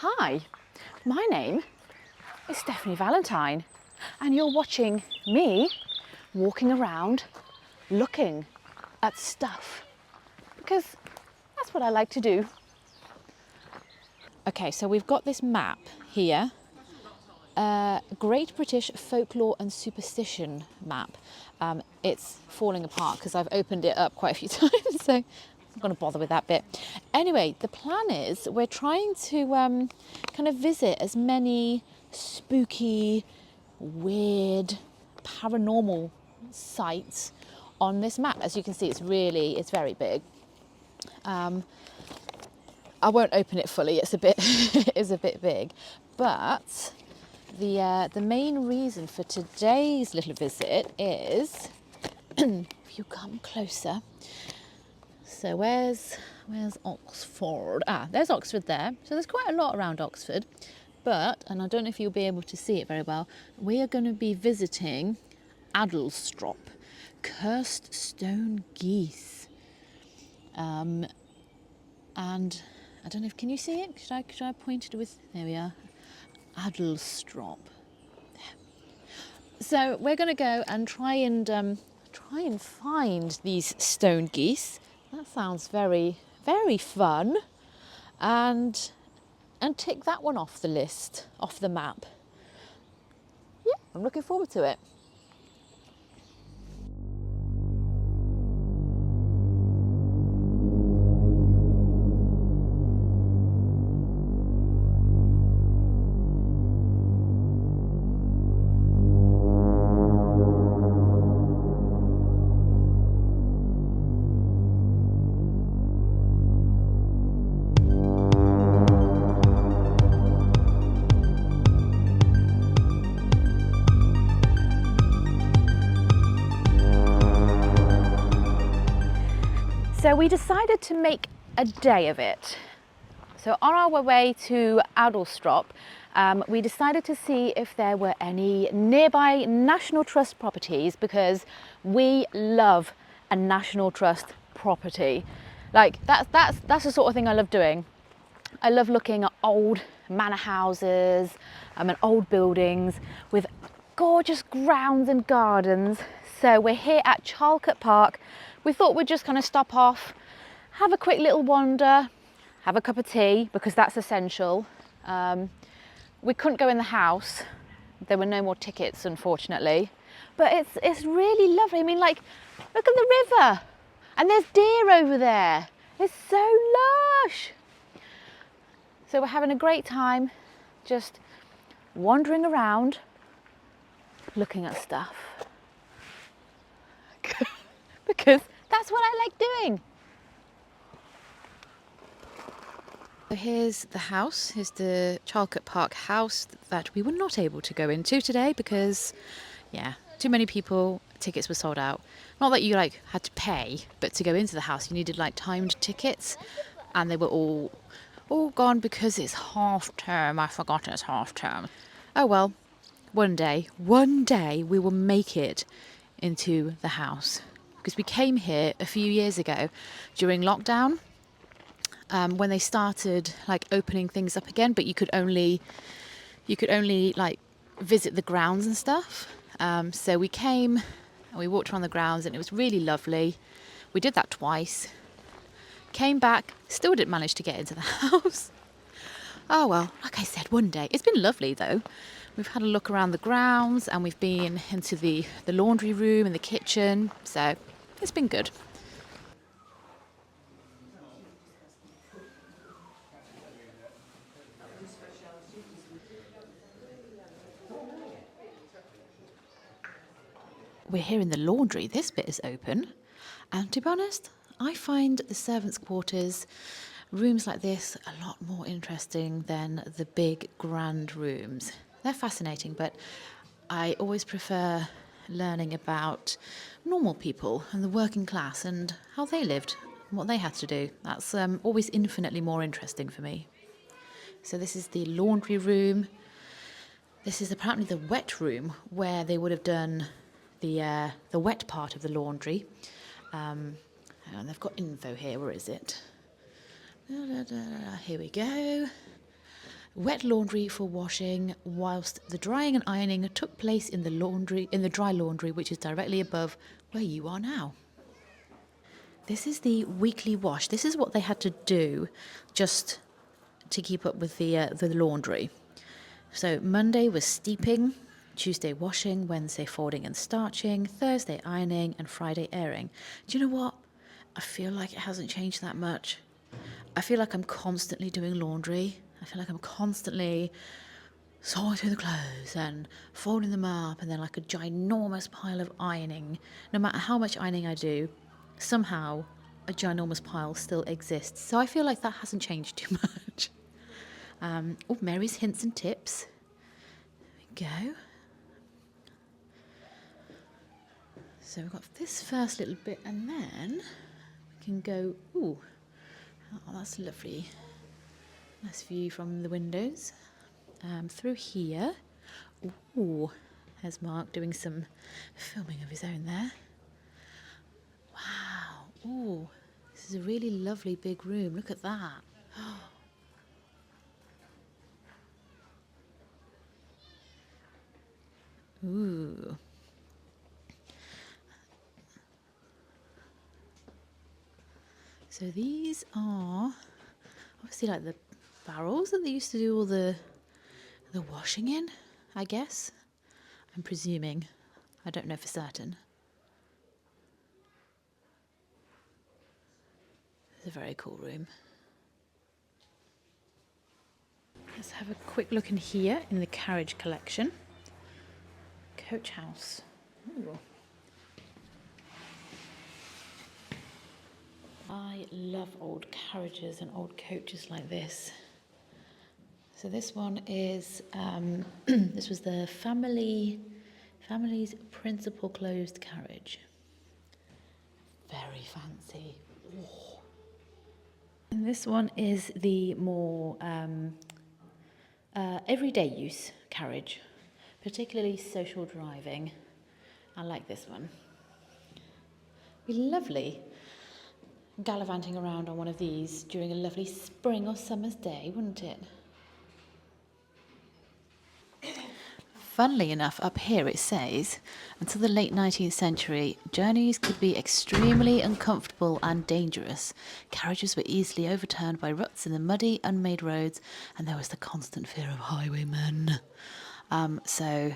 Hi, my name is Stephanie Valentine and you're watching me walking around looking at stuff because that's what I like to do. Okay, so we've got this map here, Great British Folklore and Superstition map. It's falling apart because I've opened it up quite a few times, so I'm not going to bother with that bit. Anyway, the plan is we're trying to kind of visit as many spooky, weird, paranormal sites on this map. As you can see, it's very big. I won't open it fully, it's a bit it's a bit big, but the main reason for today's little visit is if you come closer. So where's Oxford? There's Oxford there. So there's quite a lot around Oxford, but, and I don't know if you'll be able to see it very well, we are going to be visiting Adlestrop, cursed stone geese. And I don't know if, can you see it? Should I point it with, there we are, Adlestrop. So we're going to go and try and find these stone geese. That sounds very, very fun. And tick that one off the list, off the map. Yeah, I'm looking forward to it. So we decided to make a day of it. So on our way to Adlestrop, we decided to see if there were any nearby National Trust properties because we love a National Trust property. Like that's the sort of thing I love doing. I love looking at old manor houses and old buildings with gorgeous grounds and gardens. So we're here at Charlecote Park. We thought we'd just kind of stop off, have a quick little wander, have a cup of tea because that's essential. We couldn't go in the house. There were no more tickets, unfortunately. But it's really lovely. I mean, like, look at the river. And there's deer over there. It's so lush. So we're having a great time just wandering around, looking at stuff. Because that's what I like doing. So here's the house, here's the Charlecote Park house that we were not able to go into today because, yeah, too many people, tickets were sold out. Not that you had to pay, but to go into the house you needed timed tickets and they were all gone because it's half term. I forgot it's half term. Oh well, one day we will make it into the house. Because we came here a few years ago during lockdown when they started opening things up again, but you could only visit the grounds and stuff. So we came and we walked around the grounds and it was really lovely. We did that twice. Came back, still didn't manage to get into the house. Oh well, like I said, one day. It's been lovely though. We've had a look around the grounds and we've been into the laundry room and the kitchen, so it's been good. We're here in the laundry. This bit is open. And to be honest, I find the servants' quarters, rooms like this, a lot more interesting than the big grand rooms. They're fascinating, but I always prefer learning about normal people and the working class and how they lived and what they had to do. That's always infinitely more interesting for me. So this is the laundry room. This is apparently the wet room where they would have done the wet part of the laundry. And they've got info here. Where is it? Here we go. Wet laundry for washing, whilst the drying and ironing took place in the dry laundry, which is directly above where you are now. This is the weekly wash. This is what they had to do just to keep up with the laundry. So Monday was steeping, Tuesday washing, Wednesday folding and starching, Thursday ironing, and Friday airing. Do you know what? I feel like it hasn't changed that much. I feel like I'm constantly doing laundry. I feel like I'm constantly sorting through the clothes and folding them up, and then like a ginormous pile of ironing. No matter how much ironing I do, somehow a ginormous pile still exists. So I feel like that hasn't changed too much. Mary's hints and tips. There we go. So we've got this first little bit, and then we can go, oh, that's lovely. Nice view from the windows. Through here. Ooh, there's Mark doing some filming of his own there. Wow. Ooh, this is a really lovely big room. Look at that. Ooh. So these are obviously like the barrels that they used to do all the washing in, I guess. I'm presuming. I don't know for certain. It's a very cool room. Let's have a quick look in here in the carriage collection. Coach house. Ooh. I love old carriages and old coaches like this. So this one is, this was the family's principal closed carriage. Very fancy. Oh. And this one is the more everyday use carriage, particularly social driving. I like this one. It'd be lovely gallivanting around on one of these during a lovely spring or summer's day, wouldn't it? Funnily enough, up here it says, until the late 19th century, journeys could be extremely uncomfortable and dangerous. Carriages were easily overturned by ruts in the muddy, unmade roads, and there was the constant fear of highwaymen. So,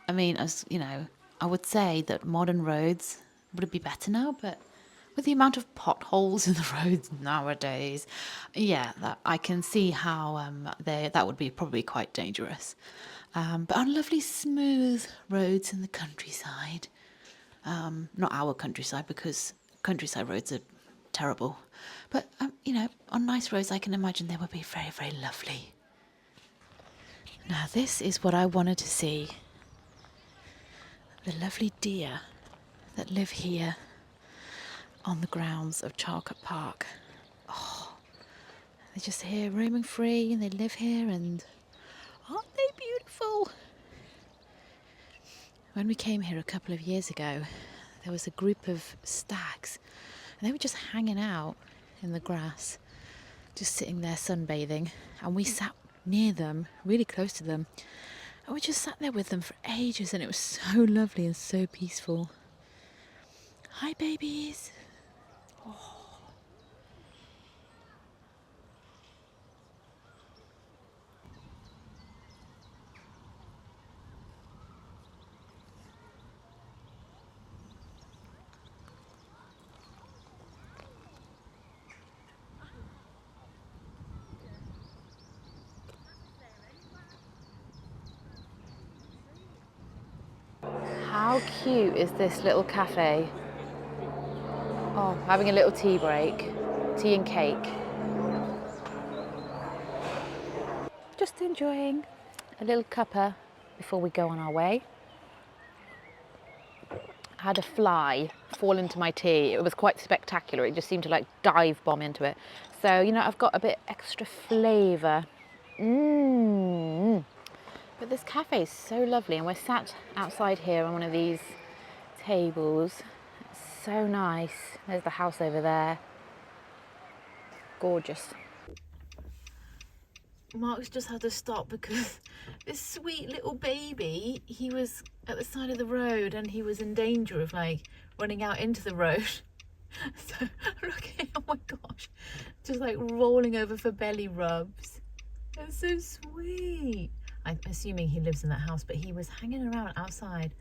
I mean, as you know, I would say that modern roads would be better now, but with the amount of potholes in the roads nowadays, yeah, I can see how that would be probably quite dangerous. But on lovely smooth roads in the countryside, not our countryside because countryside roads are terrible, but on nice roads I can imagine they would be very, very lovely. Now this is what I wanted to see. The lovely deer that live here on the grounds of Charlecote Park. Oh, they're just here roaming free and they live here, and aren't they beautiful? When we came here a couple of years ago, there was a group of stags and they were just hanging out in the grass, just sitting there sunbathing, and we sat near them, really close to them, and we just sat there with them for ages, and it was so lovely and so peaceful. Hi babies. Oh. How cute is this little cafe? Oh, having a little tea break. Tea and cake. Just enjoying a little cuppa before we go on our way. I had a fly fall into my tea. It was quite spectacular. It just seemed to like dive bomb into it. So, I've got a bit extra flavour. But this cafe is so lovely, and we're sat outside here on one of these tables. It's so nice. There's the house over there. Gorgeous. Mark's just had to stop because this sweet little baby, he was at the side of the road and he was in danger of like running out into the road. So look at him, oh my gosh, just like rolling over for belly rubs. That's so sweet. I'm assuming he lives in that house, but he was hanging around outside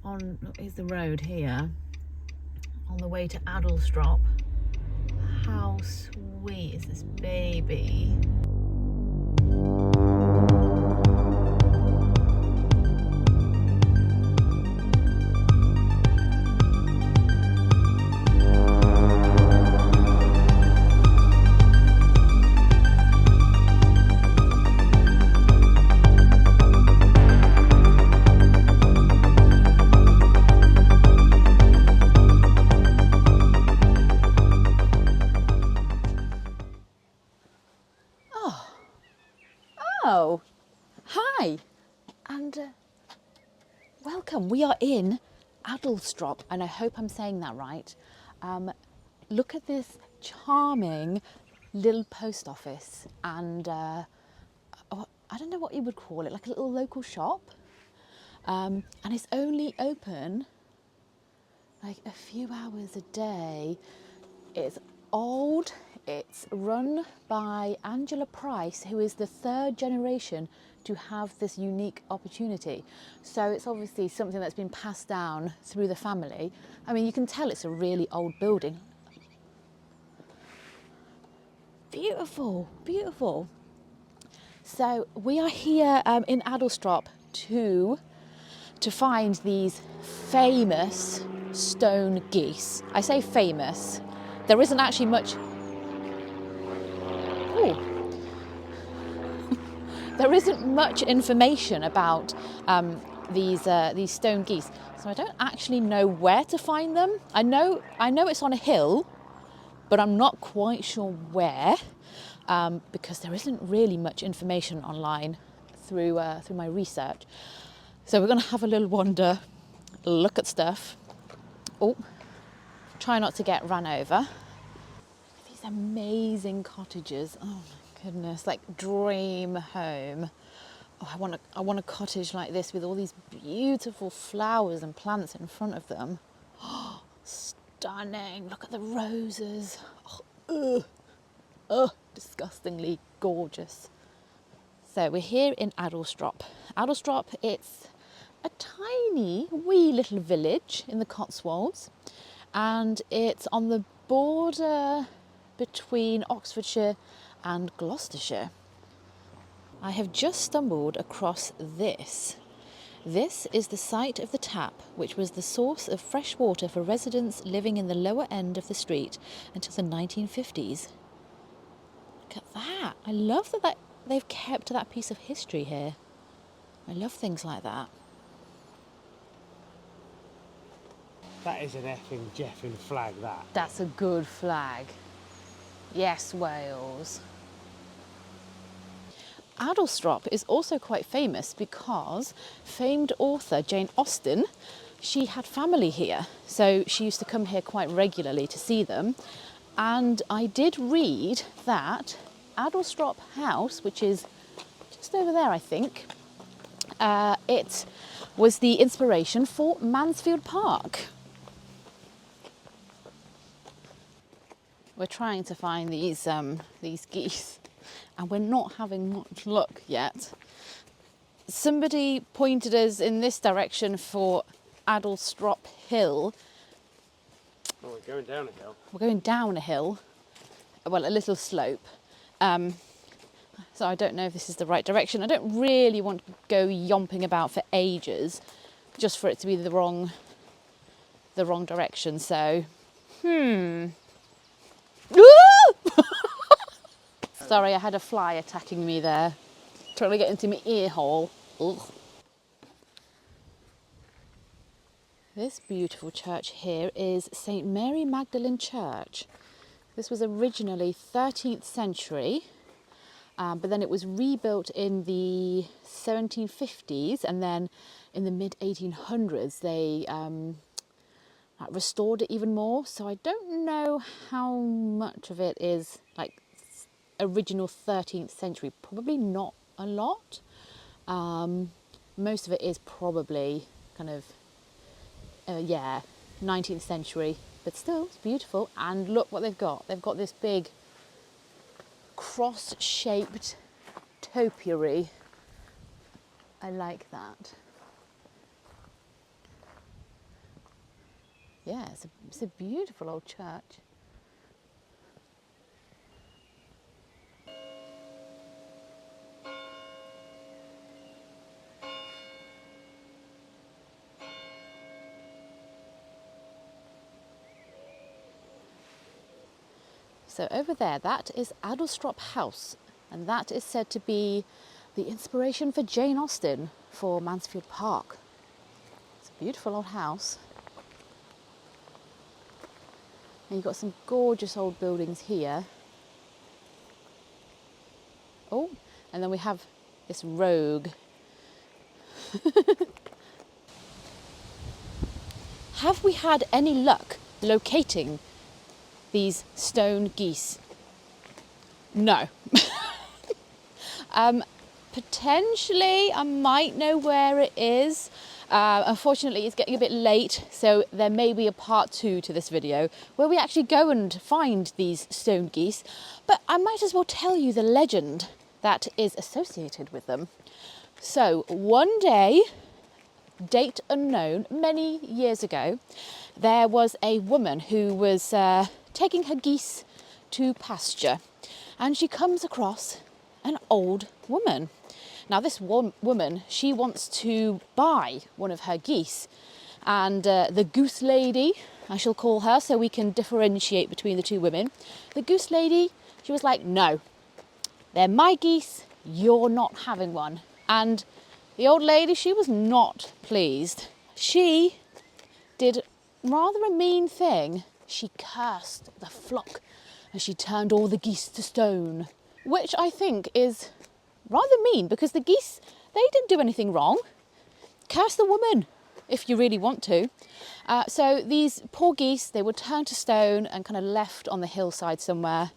on, here's the road here, on the way to Adlestrop. How sweet is this baby? Oh, hi, and welcome. We are in Adlestrop, and I hope I'm saying that right. Look at this charming little post office, and I don't know what you would call it, like a little local shop. And it's only open like a few hours a day. It's old. It's run by Angela Price, who is the third generation to have this unique opportunity. So it's obviously something that's been passed down through the family. I mean, you can tell it's a really old building. Beautiful, beautiful. So we are here in Adlestrop to find these famous stone geese. I say famous. There isn't actually much. There isn't much information about these stone geese, so I don't actually know where to find them. I know it's on a hill, but I'm not quite sure where, because there isn't really much information online through my research. So we're going to have a little wander, look at stuff. Oh, try not to get ran over. These amazing cottages. Oh my goodness, like dream home. Oh, I want a cottage like this with all these beautiful flowers and plants in front of them. Oh, stunning. Look at the roses. Disgustingly gorgeous. So we're here in Adlestrop. Adlestrop, it's a tiny wee little village in the Cotswolds, and it's on the border between Oxfordshire and Gloucestershire. I have just stumbled across this. This is the site of the tap, which was the source of fresh water for residents living in the lower end of the street until the 1950s. Look at that. I love that they've kept that piece of history here. I love things like that. That is an jeffing flag, that. That's a good flag. Yes, Wales. Adlestrop is also quite famous because famed author Jane Austen, she had family here. So she used to come here quite regularly to see them. And I did read that Adlestrop House, which is just over there, I think, it was the inspiration for Mansfield Park. We're trying to find these geese, and we're not having much luck yet. Somebody pointed us in this direction for Adlestrop Hill. Oh, we're going down a hill. We're going down a hill, well, a little slope. So I don't know if this is the right direction. I don't really want to go yomping about for ages, just for it to be the wrong direction. So, Sorry, I had a fly attacking me there, trying to get into my ear hole. Ugh. This beautiful church here is St. Mary Magdalene Church. This was originally 13th century, but then it was rebuilt in the 1750s, and then in the mid-1800s they restored it even more. So I don't know how much of it is like original 13th century, probably not a lot. Most of it is probably kind of, yeah, 19th century, but still it's beautiful. And look what they've got. They've got this big cross-shaped topiary. I like that. Yeah, it's a beautiful old church. So over there, that is Adlestrop House, and that is said to be the inspiration for Jane Austen for Mansfield Park. It's a beautiful old house. And you've got some gorgeous old buildings here. Oh, and then we have this rogue. Have we had any luck locating these stone geese? No. Potentially I might know where it is. Unfortunately it's getting a bit late, so there may be a part 2 to this video where we actually go and find these stone geese, but I might as well tell you the legend that is associated with them. So one day, date unknown, many years ago, there was a woman who was taking her geese to pasture, and she comes across an old woman. Now this woman, she wants to buy one of her geese, and the goose lady, I shall call her so we can differentiate between the two women. The goose lady, she was like, no, they're my geese, you're not having one. And the old lady, she was not pleased. She did rather a mean thing. She cursed the flock and she turned all the geese to stone, which I think is rather mean, because the geese, they didn't do anything wrong. Curse the woman if you really want to. So these poor geese, they were turned to stone and kind of left on the hillside somewhere.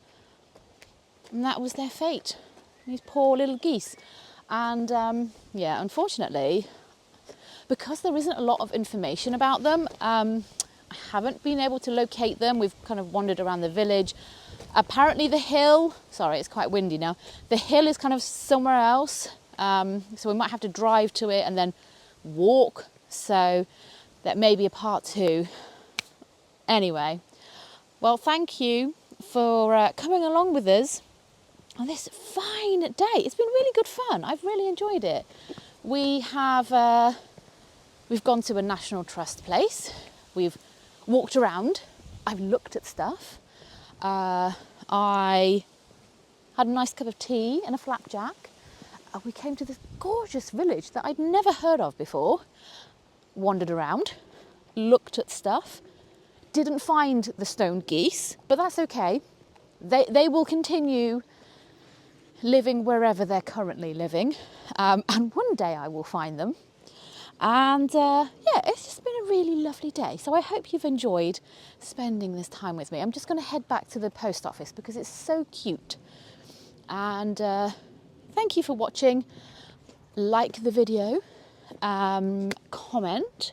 And that was their fate, these poor little geese. And yeah, unfortunately, because there isn't a lot of information about them, I haven't been able to locate them. We've kind of wandered around the village. Apparently the hill, sorry, it's quite windy now. The hill is kind of somewhere else. So we might have to drive to it and then walk. So that may be a part 2. Anyway, well, thank you for coming along with us on this fine day. It's been really good fun. I've really enjoyed it. We have, we've gone to a National Trust place. We've walked around. I've looked at stuff. I had a nice cup of tea and a flapjack. We came to this gorgeous village that I'd never heard of before. Wandered around, looked at stuff. Didn't find the stone geese, but that's okay. They will continue living wherever they're currently living. And one day I will find them. And yeah, it's just been a really lovely day. So I hope you've enjoyed spending this time with me. I'm just going to head back to the post office because it's so cute. And thank you for watching. Like the video, comment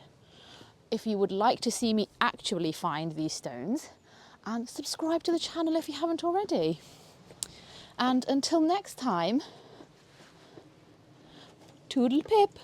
if you would like to see me actually find these stones, and subscribe to the channel if you haven't already. And until next time, toodle pip.